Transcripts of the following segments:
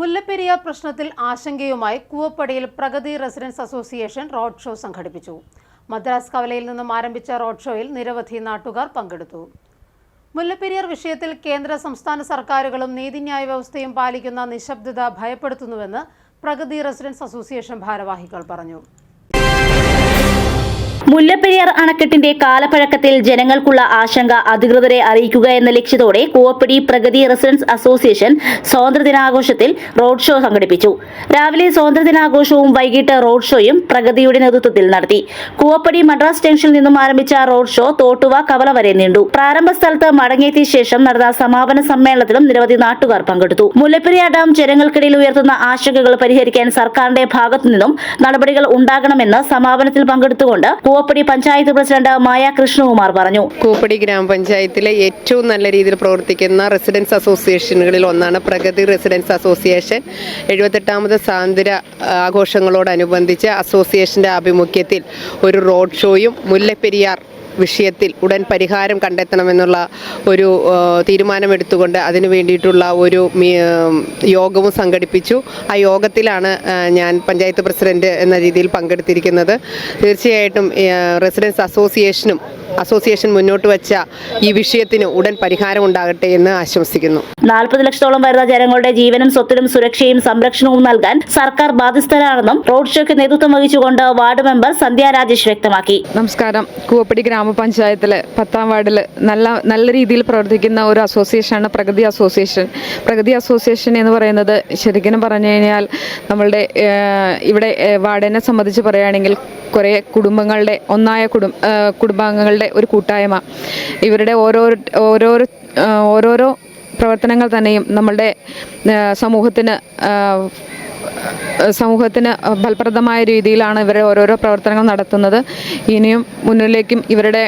മുല്ലപ്പെരിയാർ പ്രശ്നത്തിൽ ആശങ്കയുമായി കൂവപ്പടിയിൽ Pragathi residence association road show സംഘടിപ്പിച്ചു. മദ്രാസ് കവലയിൽ നിന്നും ആരംഭിച്ച റോഡ് ഷോയിൽ നിരവധി നാട്ടുകാർ പങ്കെടുത്തു. മുല്ലപ്പെരിയാർ വിഷയത്തിൽ കേന്ദ്ര സംസ്ഥാന സർക്കാരുകളും നീതിന്യായ വ്യവസ്ഥയും പാലിക്കുന്ന നിശബ്ദത ഭയപ്പെടുത്തുന്നുവെന്ന് പ്രഗതി റെസിഡൻസ് അസോസിയേഷൻ ഭാരവാഹികൾ പറഞ്ഞു. മുല്ലപ്പെരിയാർ അണക്കെട്ടിന്റെ കാലപ്പഴക്കത്തിൽ ജനങ്ങൾക്കുള്ള ആശങ്ക അധികൃതരെ അറിയിക്കുക എന്ന ലക്ഷ്യത്തോടെ കൂവപ്പടി പ്രഗതി റെസിഡൻസ് അസോസിയേഷൻ സ്വാതന്ത്ര്യദിനാഘോഷത്തിൽ റോഡ് ഷോ സംഘടിപ്പിച്ചു. രാവിലെ സ്വാതന്ത്ര്യദിനാഘോഷവും വൈകിട്ട് റോഡ് ഷോയും പ്രഗതിയുടെ നേതൃത്വത്തിൽ നടത്തി. കൂവപ്പടി മദ്രാസ് ജംഗ്ഷനിൽ നിന്നും ആരംഭിച്ച റോഡ് ഷോ തോട്ടുവ കവല വരെ നീണ്ടു. പ്രാരംഭ സ്ഥലത്ത് മടങ്ങിയെത്തിയ ശേഷം നടന്ന സമാപന സമ്മേളനത്തിലും നിരവധി നാട്ടുകാർ പങ്കെടുത്തു. മുല്ലപ്പെരിയാർ ഡാം ജനങ്ങൾക്കിടയിൽ ഉയർത്തുന്ന ആശങ്കകൾ പരിഹരിക്കാൻ സർക്കാരിന്റെ ഭാഗത്തുനിന്നും നടപടികൾ ഉണ്ടാകണമെന്ന് സമാപനത്തിൽ പങ്കെടുത്തുകൊണ്ട് കൂവപ്പടി പഞ്ചായത്ത് പ്രസിഡന്റ് മായ കൃഷ്ണകുമാർ പറഞ്ഞു. കൂവപ്പടി ഗ്രാമപഞ്ചായത്തിലെ ഏറ്റവും നല്ല രീതിയിൽ പ്രവർത്തിക്കുന്ന റെസിഡൻസ് അസോസിയേഷനുകളിൽ ഒന്നാണ് പ്രഗതി റെസിഡൻസ് അസോസിയേഷൻ. 78ാമത് സ്വാതന്ത്ര്യ ആഘോഷങ്ങളോടനുബന്ധിച്ച് അസോസിയേഷന്റെ ആഭിമുഖ്യത്തിൽ ഒരു റോഡ് ഷോയും മുല്ലപ്പെരിയാർ വിഷയത്തിൽ ഉടൻ പരിഹാരം കണ്ടെത്തണമെന്നുള്ള ഒരു തീരുമാനമെടുത്തുകൊണ്ട് അതിനു വേണ്ടിയിട്ടുള്ള ഒരു യോഗവും സംഘടിപ്പിച്ചു. ആ യോഗത്തിലാണ് ഞാൻ പഞ്ചായത്ത് പ്രസിഡന്റ് എന്ന രീതിയിൽ പങ്കെടുത്തിരിക്കുന്നത്. തീർച്ചയായിട്ടും റെസിഡൻസ് അസോസിയേഷൻ മുന്നോട്ട് വച്ച ഈ വിഷയത്തിന് ഉടൻ പരിഹാരം ഉണ്ടാകട്ടെ എന്ന് ആശംസിക്കുന്നു. 40 ലക്ഷത്തോളം വരുന്ന ജനങ്ങളുടെ ജീവനും സ്വത്തിനും സുരക്ഷയും സംരക്ഷണവും നൽകാൻ സർക്കാർ ബാധ്യസ്ഥരാണെന്നും റോഡ് ഷോയ്ക്ക് നേതൃത്വം വഹിച്ചുകൊണ്ട് വാർഡ് മെമ്പർ സന്ധ്യ രാജേഷ് വ്യക്തമാക്കി. നമസ്കാരം. കൂവപ്പടി ഗ്രാമപഞ്ചായത്തിലെ 10ാം വാർഡിൽ നല്ല രീതിയിൽ പ്രവർത്തിക്കുന്ന ഒരു അസോസിയേഷനാണ് പ്രഗതി അസോസിയേഷൻ. പ്രഗതി അസോസിയേഷൻ എന്ന് പറയുന്നത് ശരിക്കും പറഞ്ഞു കഴിഞ്ഞാൽ നമ്മളുടെ ഇവിടെ വാർഡിനെ സംബന്ധിച്ച് പറയുകയാണെങ്കിൽ കുറേ കുടുംബങ്ങളുടെ കുടുംബാംഗങ്ങളുടെ ഒരു കൂട്ടായ്മ. ഇവരുടെ ഓരോരോ പ്രവർത്തനങ്ങൾ തന്നെയും നമ്മളുടെ സമൂഹത്തിന് ഫലപ്രദമായ രീതിയിലാണ് ഇവരുടെ ഓരോരോ പ്രവർത്തനങ്ങൾ നടത്തുന്നത്. ഇനിയും മുന്നിലേക്കും ഇവരുടെ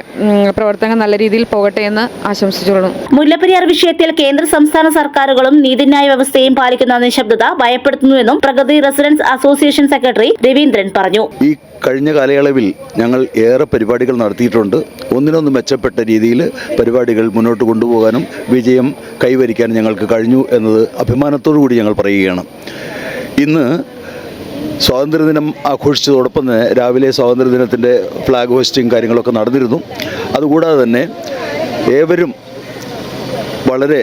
പ്രവർത്തനങ്ങൾ നല്ല രീതിയിൽ പോകട്ടെ എന്ന് ആശംസിച്ചുകൊള്ളുന്നു. മുല്ലപ്പെരിയാർ വിഷയത്തിൽ കേന്ദ്ര സംസ്ഥാന സർക്കാരുകളും നീതിന്യായ വ്യവസ്ഥയും പാലിക്കുന്ന നിശബ്ദത ഭയപ്പെടുത്തുന്നുവെന്നും Pragathi residence association secretary Raveendran പറഞ്ഞു. ഈ കഴിഞ്ഞ കാലയളവിൽ ഞങ്ങൾ ഏറെ പരിപാടികൾ നടത്തിയിട്ടുണ്ട്. ഒന്നിനൊന്ന് മെച്ചപ്പെട്ട രീതിയിൽ പരിപാടികൾ മുന്നോട്ട് കൊണ്ടുപോകാനും വിജയം കൈവരിക്കാനും ഞങ്ങൾക്ക് കഴിഞ്ഞു എന്നത് അഭിമാനത്തോടു കൂടി ഞങ്ങൾ പറയുകയാണ്. ഇന്ന് സ്വാതന്ത്ര്യദിനം ആഘോഷിച്ചതോടൊപ്പം തന്നെ രാവിലെ സ്വാതന്ത്ര്യദിനത്തിൻ്റെ ഫ്ലാഗ് ഹോസ്റ്റിംഗ് കാര്യങ്ങളൊക്കെ നടന്നിരുന്നു. അതുകൂടാതെ തന്നെ ഏവരും വളരെ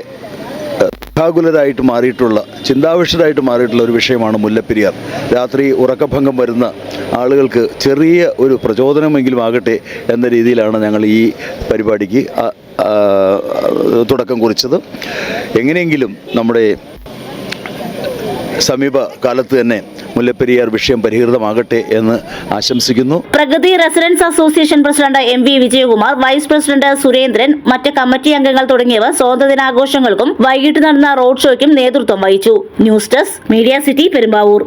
വ്യാകുലരായിട്ട് മാറിയിട്ടുള്ള ചിന്താവിഷ്ടരായിട്ട് മാറിയിട്ടുള്ള ഒരു വിഷയമാണ് മുല്ലപ്പെരിയാർ. രാത്രി ഉറക്കഭംഗം വരുന്ന ആളുകൾക്ക് ചെറിയ ഒരു പ്രചോദനമെങ്കിലും ആകട്ടെ എന്ന രീതിയിലാണ് ഞങ്ങൾ ഈ പരിപാടിക്ക് തുടക്കം കുറിച്ചത്. എങ്ങനെയെങ്കിലും നമ്മുടെ സമീപ കാലത്ത് തന്നെ മുല്ലപ്പെരിയാർ വിഷയം പരിഹൃതമാകട്ടെ എന്ന് ആശംസിക്കുന്നു. Pragati residence association president MV Vijayakumar, vice president Surendran, മറ്റ് കമ്മിറ്റി അംഗങ്ങൾ തുടങ്ങിയവർ സ്വാതന്ത്ര്യദിനാഘോഷങ്ങൾക്കും വൈകിട്ട് നടന്ന റോഡ് ഷോയ്ക്കും നേതൃത്വം വഹിച്ചു. News desk, media city, Perumbavoor.